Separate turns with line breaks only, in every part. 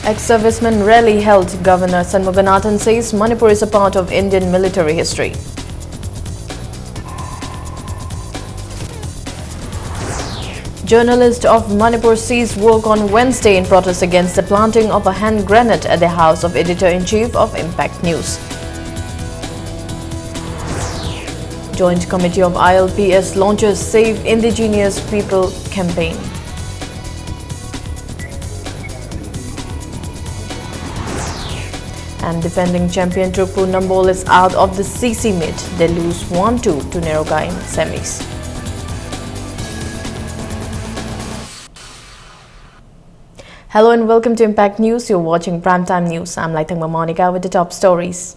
Ex-serviceman rally held. Governor Shanmuganathan says Manipur is a part of Indian military history. Journalist of Manipur ceased work on Wednesday in protest against the planting of a hand grenade at the house of Editor-in-Chief of Impact News. Joint Committee of ILPS launches Save Indigenous People campaign. And defending champion Truppu Nambol is out of the CC meet. They lose 1-2 to Neroga in semis. Hello and welcome to Impact News. You're watching Primetime News. I'm Laitangma Monica with the top stories.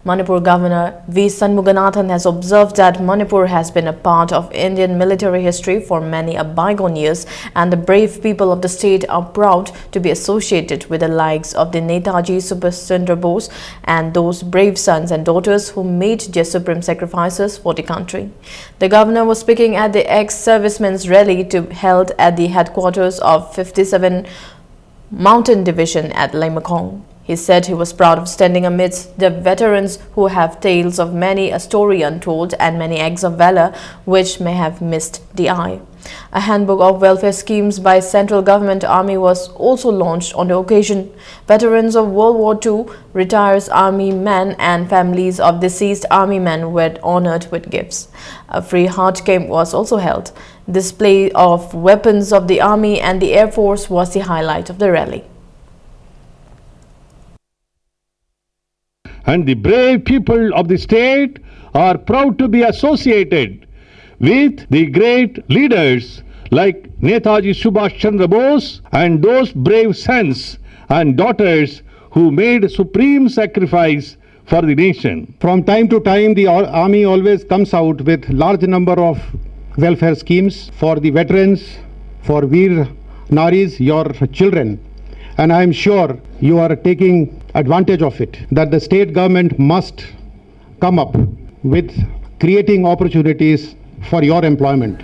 Manipur Governor V. Shanmuganathan has observed that Manipur has been a part of Indian military history for many a bygone years, and the brave people of the state are proud to be associated with the likes of the Netaji Subhash Chandra Bose and those brave sons and daughters who made their supreme sacrifices for the country. The governor was speaking at the ex-servicemen's rally held at the headquarters of 57 Mountain Division at Limekong. He said he was proud of standing amidst the veterans who have tales of many a story untold and many acts of valor which may have missed the eye. A handbook of welfare schemes by central government army was also launched on the occasion. Veterans of World War II, retired army men and families of deceased army men were honored with gifts. A free heart camp was also held. Display of weapons of the army and the air force was the highlight of the rally.
And the brave people of the state are proud to be associated with the great leaders like Netaji Subhash Chandra Bose and those brave sons and daughters who made supreme sacrifice for the nation.
From time to time, the army always comes out with large number of welfare schemes for the veterans, for Veer Naris, your children. And I am sure you are taking advantage of it, that the state government must come up with creating opportunities for your employment.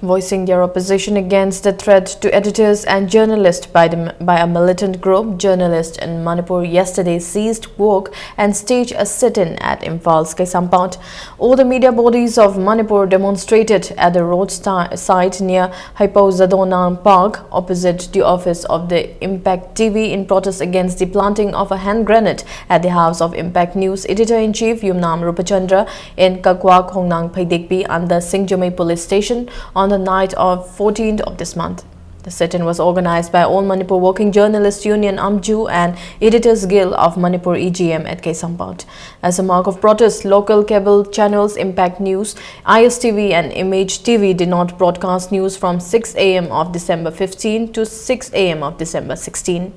Voicing their opposition against the threat to editors and journalists by a militant group, journalists in Manipur yesterday ceased work and staged a sit-in at Imphal Kaisampot. All the media bodies of Manipur demonstrated at the roadside near Haipo Zadonang Park opposite the office of the Impact TV in protest against the planting of a hand grenade at the house of Impact News Editor-in-Chief Yumnam Rupachandra in Kakwa Khongnang Phaidikpi under Singjamei Police Station on the night of 14th of this month. The sit-in was organized by All Manipur Working Journalists Union AMJU and Editors Guild of Manipur EGM at Kaisampot. As a mark of protest, local cable channels Impact News, ISTV and Image TV did not broadcast news from 6 a.m. of December 15 to 6 a.m. of December 16.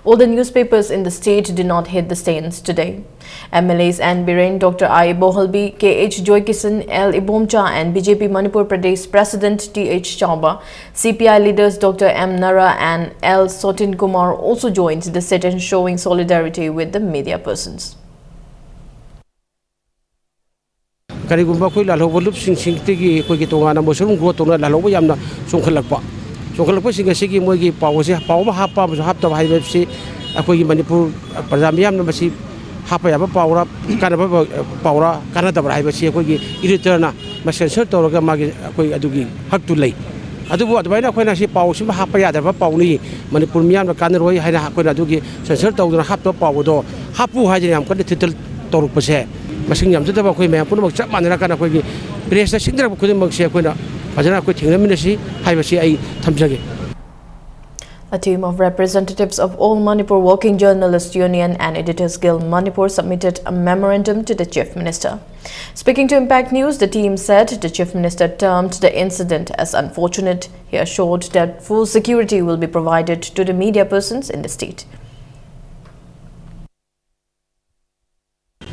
All the newspapers in the state did not hit the stands today. MLAs and Biren Dr. I. Bohalbi, KH Joykisan, L. Ibomcha and BJP Manipur Pradesh President T.H. Chauba, CPI leaders Dr. M. Nara and L. Sotin Kumar also joined the sit-in, showing solidarity with the media persons.
Karigumba ko lalo volup sing tigi ko gitonga na mosun go tona lalo yam na sungkhalakpa singa sigi mogi pawse pawma hapa hapta bhai bepsi akoi Manipur prajamiyam na basi hapa yaba pawra kanaba pawra kanada bhai basi akoi editor na ma censor toroga magi akoi adugi haktu lei adubu adbaina khoina si pawsi ma hapa ya daba pawni Manipur miyam na kanroi haina akoi adugi censor tawduna hapto pawdo hapu hajini am kan title toruk pase masing yam taba khoi me pun mak chap manara kana khoi press na sindra khoi mak se khoi na ajana khoi thingna minasi haibasi ai thamjage.
A team of representatives of All Manipur Working Journalists Union and Editors Guild Manipur submitted a memorandum to the Chief Minister. Speaking to Impact News, the team said the Chief Minister termed the incident as unfortunate. He assured that full security will be provided to the media persons in the state.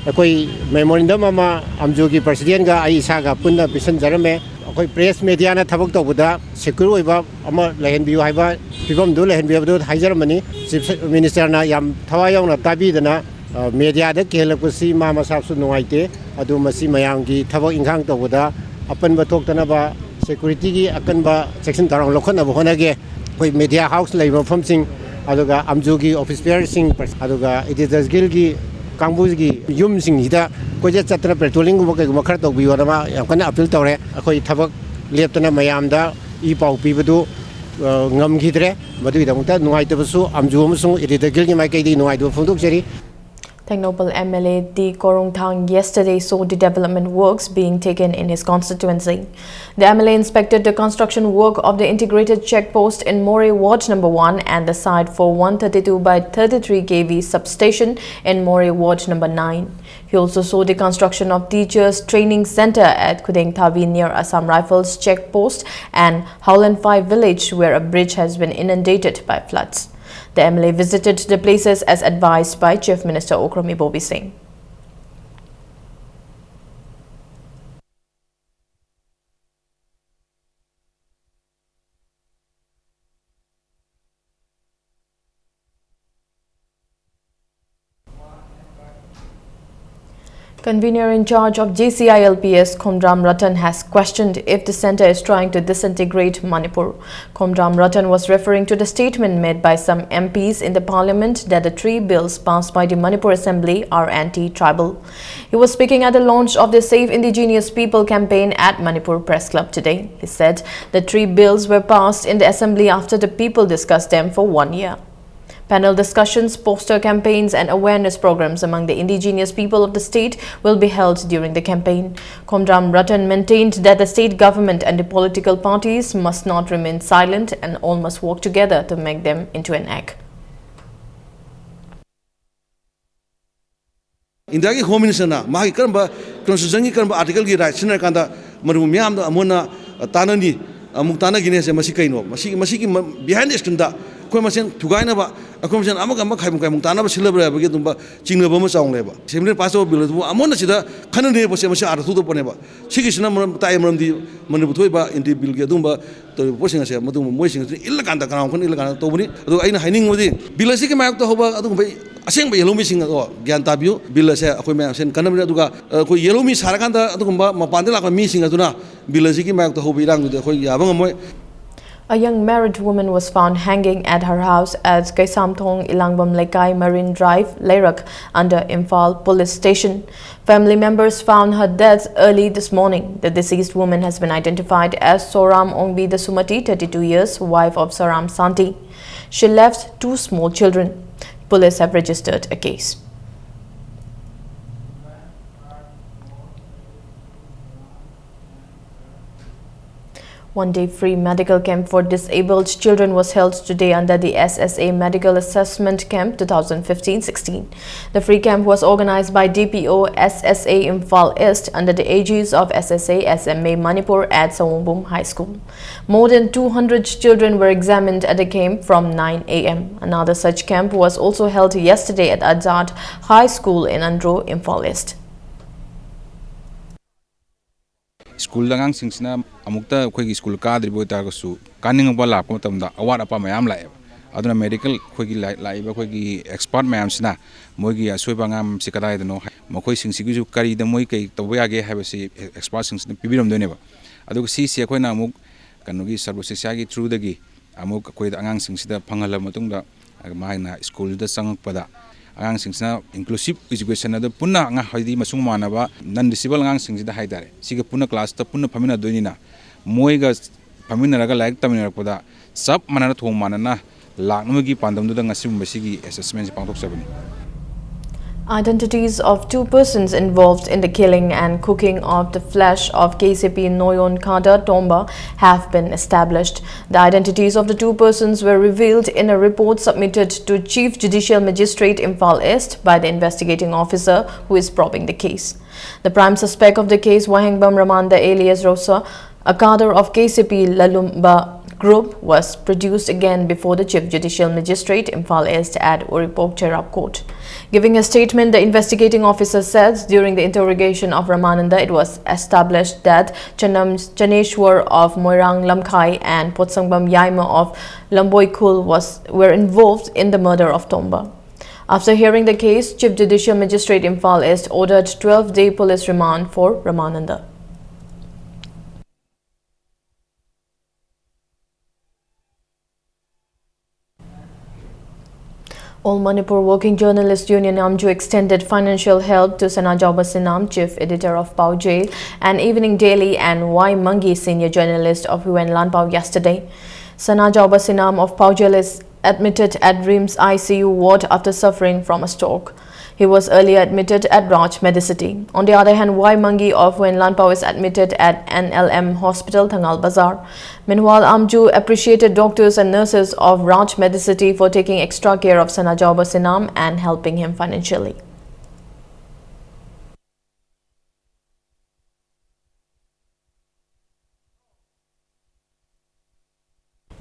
Akoi memorandum ama AMJU ki president ga ai isa ga punna pisan jarame akoi press media na thabak tawbuda secure oiba ama lehenbiu haiba pibam du lehenbiu du haijarmani chief minister na yam thawayong na tabi dana media da kelakpusi ma masapsu nuaite adu masi mayang gi thabak inghang tawbuda apan ba toktana ba security gi akan ba section tarang lokhana ba honage koi media house leiba famsing aduga amjugi office bearer sing aduga editors guild gi kangbugi yum sing hida koje chatra patrolling go kai makhar to biyo na yam kana appeal tawre akoi thabak leptana mayam da I pau pi badu ngam gidre madu da mungta nuai te basu amju amsung editor guild gi mai kai di nuai do phunduk jeri
Thangnopal MLA D. Korongthang yesterday saw the development works being taken in his constituency. The MLA inspected the construction work of the integrated checkpost in Moray Ward Number 1 and the site for 132 by 33 kV substation in Moray Ward Number 9. He also saw the construction of Teachers Training Center at Kudeng Thavi near Assam Rifles checkpost and Howland 5 village where a bridge has been inundated by floods. The MLA visited the places as advised by Chief Minister Okrami Bobby Singh. Convener in charge of JCILPS, Khomram Ratan, has questioned if the centre is trying to disintegrate Manipur. Khomram Ratan was referring to the statement made by some MPs in the parliament that the 3 bills passed by the Manipur Assembly are anti-tribal. He was speaking at the launch of the Save Indigenous People campaign at Manipur Press Club today. He said the 3 bills were passed in the Assembly after the people discussed them for 1 year. Panel discussions, poster campaigns and awareness programs among the indigenous people of the state will be held during the campaign. Khomram Ratan maintained that the state government and the political parties must not remain silent and all must work together to make them into an egg.
India ki Home Minister na mahi karamba constitution ki karamba article ki right sinar kanda maru miyam da amona tanani muktana gine se masi kaino masi ki behind the scene da koi masen thugai na ba akoi masen amak amak khai mukai muktana ba silabra ba ge tumba chingna ba ma chaung le ba semne pass of bill amona sida khana ne ba se masi arthu do pone ba sigi sina maram tai maram di manu thoi ba indi bill ge dumba to posing se madu moi sing illa kanda kana kon illa kana to buni adu aina haining modi bill si ki mayok to hoba adu bai aseng ba yelomi sing ado gyan tabiu bill se akoi ma sen kana adu ga ko yelomi sarakanda adu ba mapande la mi sing aduna bill si ki mayok to hoba irang du khoi yabang moi.
A young married woman was found hanging at her house at Kaisamthong Ilangbam Lekai Marine Drive, Leirak, under Imphal Police Station. Family members found her death early this morning. The deceased woman has been identified as Soram Ongbi Dasumati, 32 years, wife of Saram Santi. She left 2 small children. Police have registered a case. One-day free medical camp for disabled children was held today under the SSA Medical Assessment Camp 2015-16. The free camp was organized by DPO SSA Imphal East under the aegis of SSA SMA Manipur at Sawongbum High School. More than 200 children were examined at the camp from 9 a.m. Another such camp was also held yesterday at Azad High School in Andro, Imphal East.
School langang singsina amukta khoi school kadri boy tar su kaning ba la ko tamda award apa mayam la aduna medical khoi gi la ba khoi gi expert mayam sina moi gi asoi bangam sikadai dano mokoi singsi gi ju kari da moi kai to ba ge ha ba si expert singsina pibiram done ba adu si si khoi na amuk kanu gi sarbo sisya gi through da gi amuk khoi da angang singsida phangala matung da mai na school da sangak pada angang singsina inclusive education da punna anga haidi masung manaba non disable angang singsida haidare siga punna class ta punna phamina doinina moiga phamina raga like tamina rakpada sab manana thong manana laknumagi pandam da ngasim basigi assessment pangthok sabani.
Identities of 2 persons involved in the killing and cooking of the flesh of KCP Noyon Kada Tomba have been established. The identities of the 2 persons were revealed in a report submitted to Chief Judicial Magistrate Imphal East by the investigating officer who is probing the case. The prime suspect of the case, Wahengbam Ramanda alias Rosa, a cadre of KCP Lalumba Group, was produced again before the Chief Judicial Magistrate Imphal East at Uripok Cherab Court. Giving a statement, the investigating officer said during the interrogation of Ramananda, it was established that Chaneshwar of Moirang Lamkhai and Potsangbam Yaima of Lamboikul were involved in the murder of Tomba. After hearing the case, Chief Judicial Magistrate Imphal East ordered 12-day police remand for Ramananda. All Manipur Working Journalists Union Amju extended financial help to Sanajauba Sinam, chief editor of Pau Jail, and Evening Daily, and Y. Mangi, senior journalist of Huan Lanpao yesterday. Sanajauba Sinam of Pau Jail is admitted at RIMS ICU ward after suffering from a stroke. He was earlier admitted at Raj Medicity. On the other hand, Y. Mangi of Huan Lanpao is admitted at NLM Hospital, Thangal Bazar. Meanwhile, Amju appreciated doctors and nurses of Raj Medicity for taking extra care of Sanajauba Sinam and helping him financially.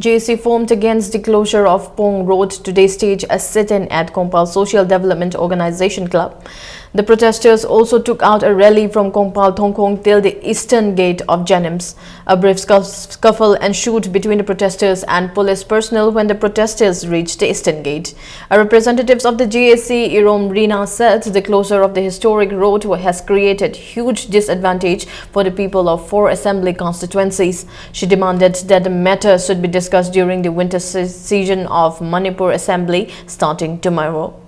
JAC formed against the closure of Pong Road today staged a sit-in at Kongpal Social Development Organization Club. The protesters also took out a rally from Kongpal Thongkong till the eastern gate of Jenims. A brief scuffle ensued between the protesters and police personnel when the protesters reached the eastern gate. A representative of the JAC, Irom Rina, said the closure of the historic road has created huge disadvantage for the people of 4 assembly constituencies. She demanded that the matter should be discussed during the winter session of Manipur Assembly starting tomorrow.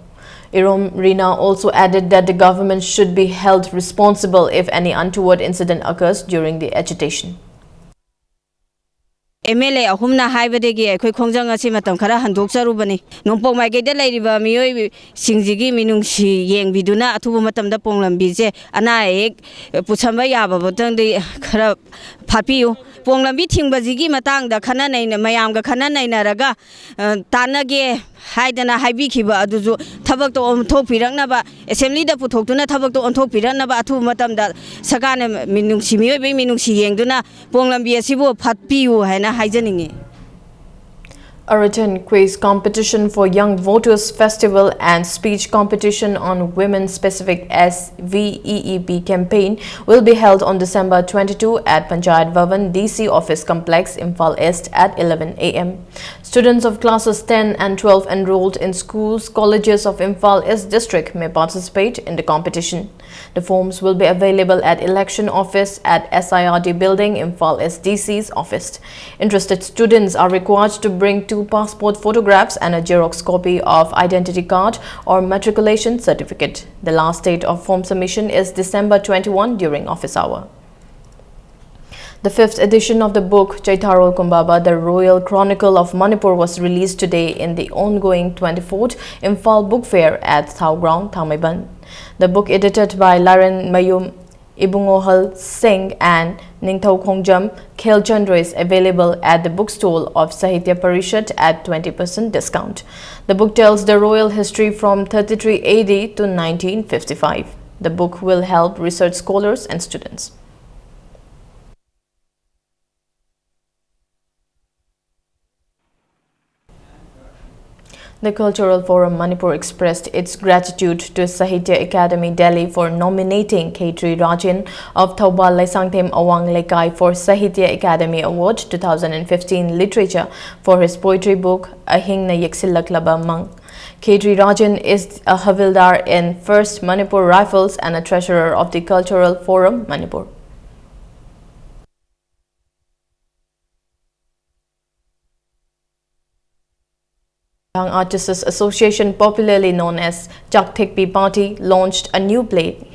Irom Rina also added that the government should be held responsible if any untoward incident occurs during the agitation.
MLA ahumna haibadegi akhoi khongjang asi matam khara handok charubani nongpok maigeda lairiba miyoi singjigi minungsi yengbiduna athubu matamda ponglambi je ana ek puchamba yaba botangdi khara phapiu ponglambi thingbajigi matangda khana naina mayamga khana naina raga tanage haidana haibi khiba aduju thabak to onthok pirangnaba assembly da puthokduna thabak to onthok pirangnaba athu matamda sakana minungsi miyoi be minungsi yengduna ponglambi asibu phatpiu haina haijaningi.
A written quiz competition for Young Voters Festival and speech competition on women-specific SVEEP campaign will be held on December 22 at Panchayat Bhavan DC Office Complex, Imphal East at 11 a.m. Students of classes 10 and 12 enrolled in schools, colleges of Imphal East District may participate in the competition. The forms will be available at Election Office at SIRD Building, Imphal East DC's office. Interested students are required to bring 2 passport photographs and a Xerox copy of identity card or matriculation certificate. The last date of form submission is December 21 during office hour. The 5th edition of the book Chaitharol Kumbaba, The Royal Chronicle of Manipur was released today in the ongoing 24th Imphal Book Fair at Thao Ground, Thamaiban. The book, edited by Laren Mayum Ibungohal Singh and Ningthau Khongjam Khelchandra, is available at the bookstall of Sahitya Parishad at 20% discount. The book tells the royal history from 33 AD to 1955. The book will help research scholars and students. The Cultural Forum Manipur expressed its gratitude to Sahitya Academy Delhi for nominating K3 Rajan of Thoubal Laisangthem Awang Lekai for Sahitya Academy Award 2015 Literature for his poetry book Ahing Na Yeksillaklaba Mang. K3 Rajan is a Havildar in 1st Manipur Rifles and a treasurer of the Cultural Forum Manipur. Young Artists Association, popularly known as Chak Thekpi Party, launched a new play,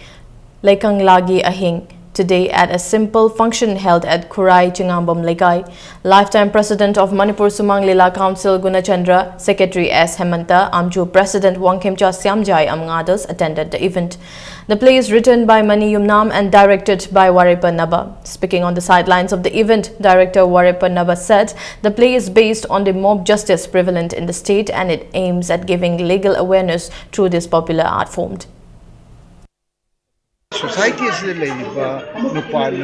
Lekang Lagi Ahing, today at a simple function held at Kurai Chingambam Lekai. Lifetime President of Manipur Sumang Lila Council Gunachandra, Secretary S. Hemanta, Amju President Wangkhemcha Siamjai, among others, attended the event. The play is written by Mani Yumnam and directed by Warepa Naba. Speaking on the sidelines of the event, Director Warepa Naba said the play is based on the mob justice prevalent in the state and it aims at giving legal awareness through this popular art form.
Society is the labor, no party,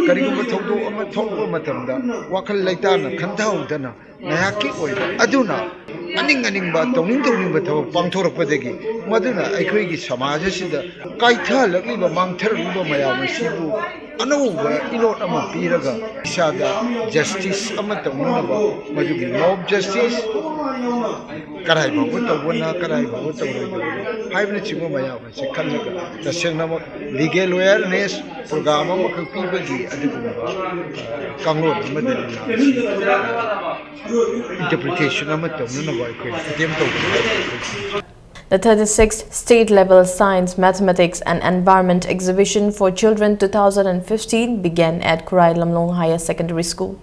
Kariguma Togo, a Togo Matamda, Wakal Laitana, Kantaudana, Nayaki oil, Aduna, Aning but Domingo but Pantora Padegi, Maduna, I create Samaja, Kaita, Liva Mang Terra Mayama, Sibu, ꯑꯅꯧꯕ ꯏꯅꯣꯠ ꯑꯃ ꯄꯤꯔꯒ ꯏꯁꯥꯗ justice ꯑꯃ ꯇꯧꯅꯅꯕ ꯃꯗꯨꯒꯤ ꯃꯣb justice ꯀꯔꯥꯏ ꯐꯥꯎꯕ ꯇꯧꯕꯅ ꯀꯔꯥꯏ ꯐꯥꯎꯕ ꯇꯧꯔꯣꯏꯗꯕꯅ ꯍꯥꯏꯕꯅꯆꯤꯡꯕ ꯃꯌꯥꯝ ꯑꯁꯤ ꯈꯜꯂꯒ ꯇꯁꯦꯡꯅꯃꯛ ꯂꯤꯒꯦꯜ ꯑꯦꯋꯦꯌꯔꯅꯦꯁ ꯄ꯭ꯔꯣꯒ꯭ꯔꯥꯝ ꯑꯃꯈꯛ ꯄꯤꯕꯒꯤ ꯑꯗꯨꯒꯨꯝꯕ ꯀꯥꯡꯂꯣꯟ ꯑꯃꯗ ꯂꯥꯛꯁꯤ interpretation ama tawnanaba aykhoy attempt tawbani haibani.
The 36th state-level Science, Mathematics and Environment exhibition for children 2015 began at Kurai Lamlong Higher Secondary School.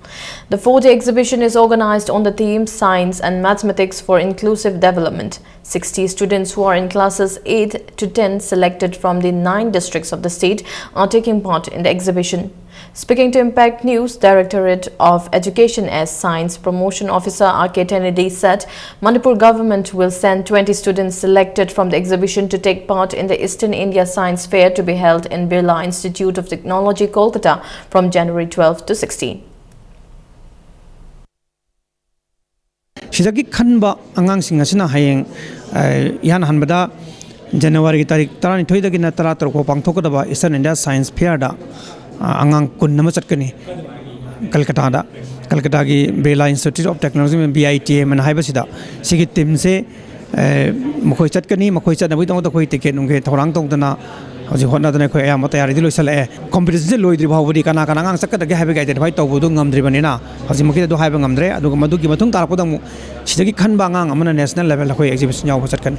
The 4-day exhibition is organized on the theme Science and Mathematics for Inclusive Development. 60 students who are in classes 8 to 10 selected from the 9 districts of the state are taking part in the exhibition. Speaking to Impact News, Directorate of Education as Science Promotion Officer R.K. Kennedy said Manipur government will send 20 students selected from the exhibition to take part in the Eastern India Science Fair to be held in Birla Institute of Technology, Kolkata from January 12 to 16.
Sidagi khanba angang singasina hayeng yan hanbada January tarik tarani thoidagi na tara tarko pangthokadaba Eastern India Science Fair da angang kun nama chatkani Kolkata da Kolkata gi Birla Institute of Technology में BITM man hai basida sigi team se मखोई chatkani मखोई chatnabi tong da khoi ticket nungke thorang tong dana hoji hotna dana khoi ayam tayari di loisale competition loidri bawdi kana kana ngang sakka ga habe ga identify tawbudu ngamdri banina hoji mukhi do haiba ngamdre adu madu gi mathung tarapodam sidagi khanba ngang amana national level khoi exhibition yaw chatkani.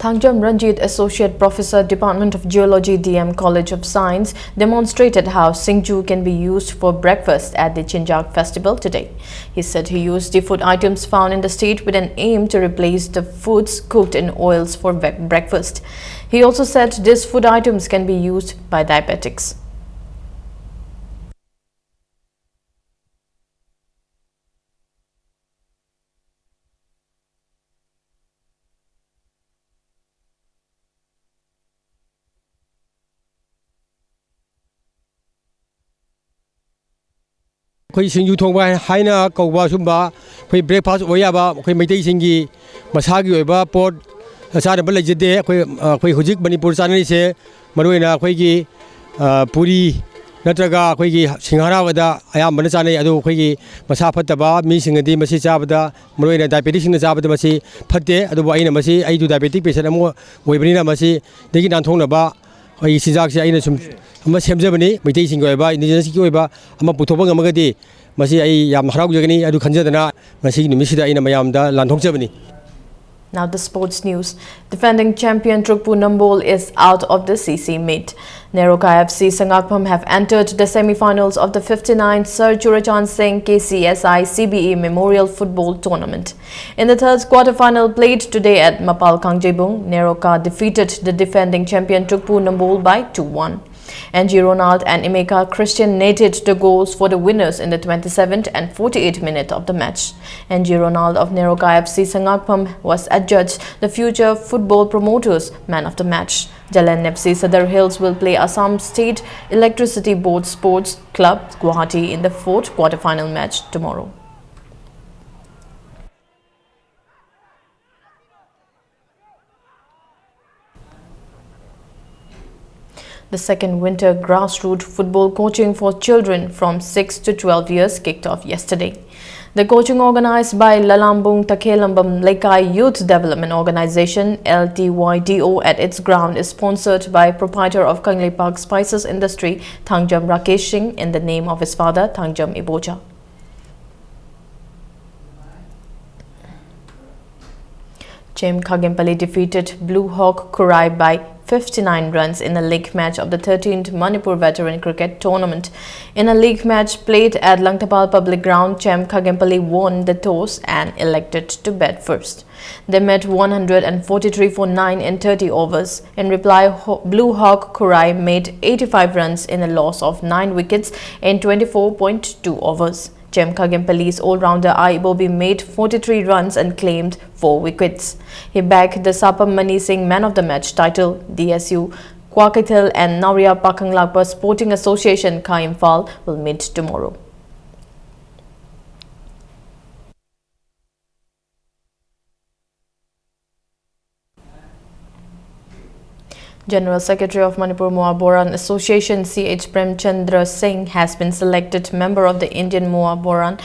Thangjam Ranjit, Associate Professor, Department of Geology, DM College of Science, demonstrated how Singju can be used for breakfast at the Chinjak festival today. He said he used the food items found in the state with an aim to replace the foods cooked in oils for breakfast. He also said these food items can be used by diabetics.
Koi singju thongba haina kawba sumba koi breakfast oyaba koi maitai singi masagi oiba pot achana ba lejide koi hujik Manipur chanani se maroina koi gi puri natraga koi gi singhara wada ayam bana chanai adu koi gi masa phattaba mi singadi masi chabada maroina diabetic singna chabada masi phatte adu aina masi ai du diabetic patient amo oibani na masi degi nan thongna ba ai sinjak se aina sum ama semjabani maitai sing oiba indigenous ki oiba ama puthoba ngamagadi masi ai yam haraujagani adu khanjadana masi nimisida aina mayamda lanthokjabani.
Now the sports news. Defending champion Trukpu Nambol is out of the CC meet. Neroka FC Sangakpam have entered the semi-finals of the 59th Sir Churachan Singh KCSI CBE Memorial Football Tournament. In the third quarter-final played today at Mapal Kangjebung, Neroka defeated the defending champion Trukpu Nambol by 2-1. NG Ronald and Emeka Christian netted the goals for the winners in the 27th and 48th minute of the match. NG Ronald of Neroka FC Sangakpam was adjudged the future football promoters man of the match. Jalan FC Sadar Hills will play Assam State Electricity Board Sports Club Guwahati in the fourth quarter-final match tomorrow. The second winter grassroots football coaching for children from 6 to 12 years kicked off yesterday. The coaching organized by Lalambung Takelambam Lekai Youth Development Organization LTYDO at its ground is sponsored by proprietor of Kangli Park Spices Industry Thangjam Rakesh Singh in the name of his father Thangjam Iboja. Chem Khagimpally defeated Blue Hawk Kurai by 59 runs in a league match of the 13th Manipur Veteran Cricket Tournament. In a league match played at Langtapal Public Ground, Chem Khagimpally won the toss and elected to bat first. They met 143 for 9 in 30 overs. In reply, Blue Hawk Kurai made 85 runs in a loss of 9 wickets in 24.2 overs. Chem Khagimpally's all-rounder Aibobi made 43 runs and claimed 4 wickets. He backed the Sapam Mani Singh Man of the Match title. DSU, Kwakathil and Nauria Pakanglakpa Sporting Association Kaimpal will meet tomorrow. General Secretary of Manipur Moa Boran Association C.H. Premchandra Singh has been selected member of the Indian Moa Boran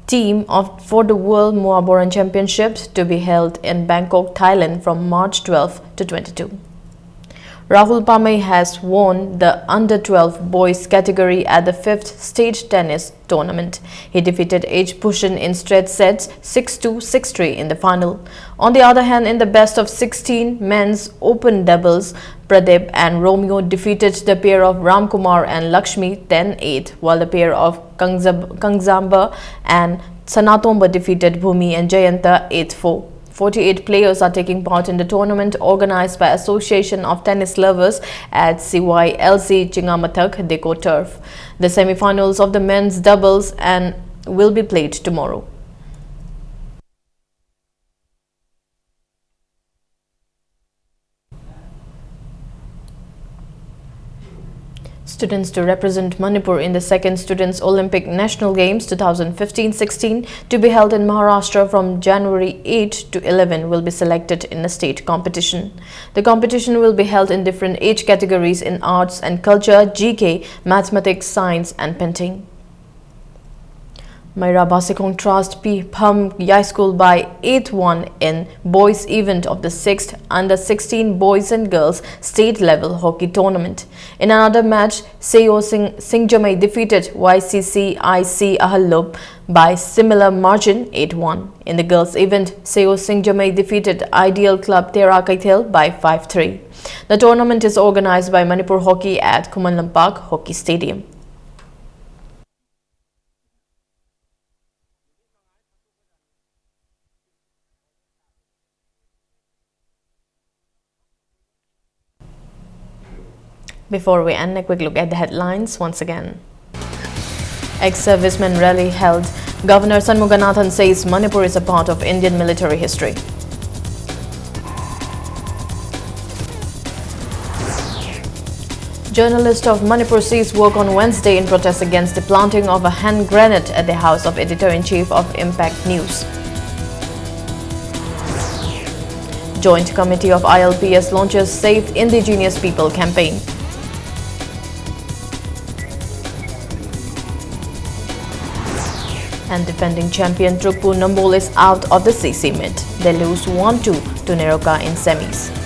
team for the World Moa Boran Championships to be held in Bangkok, Thailand from March 12 to 22. Rahul Pamay has won the under-12 boys category at the 5th stage tennis tournament. He defeated H. Bhushan in straight sets 6-2, 6-3 in the final. On the other hand, in the best of 16 men's open doubles, Pradeep and Romeo defeated the pair of Ramkumar and Lakshmi 10-8, while the pair of Kangzamba and Sanatomba defeated Bhumi and Jayanta 8-4. 48 players are taking part in the tournament organized by Association of Tennis Lovers at CYLC Chingamathak Deco Turf. The semi-finals of the men's doubles will be played tomorrow. Students to represent Manipur in the 2nd Students' Olympic National Games 2015-16 to be held in Maharashtra from January 8 to 11 will be selected in a state competition. The competition will be held in different age categories in arts and culture, GK, mathematics, science and painting. Myra Basikong Trust P. Pham High School by 8-1 in boys event of the 6th Under-16 Boys and Girls State Level Hockey Tournament. In another match, Seo Singjamai defeated YCCIC Ahallub by similar margin 8-1. In the girls event, Seo Singjamai defeated Ideal Club Tera Kaithel by 5-3. The tournament is organized by Manipur Hockey at Kumanlampak Hockey Stadium. Before we end, a quick look at the headlines once again. Ex-servicemen rally held. Governor Shanmuganathan says Manipur is a part of Indian military history. Journalist of Manipur ceased work on Wednesday in protest against the planting of a hand grenade at the house of Editor-in-Chief of Impact News. Joint Committee of ILPS launches Save Indigenous People campaign. And defending champion Trukpu Nambol is out of the CC Meet. They lose 1-2 to Neroka in semis.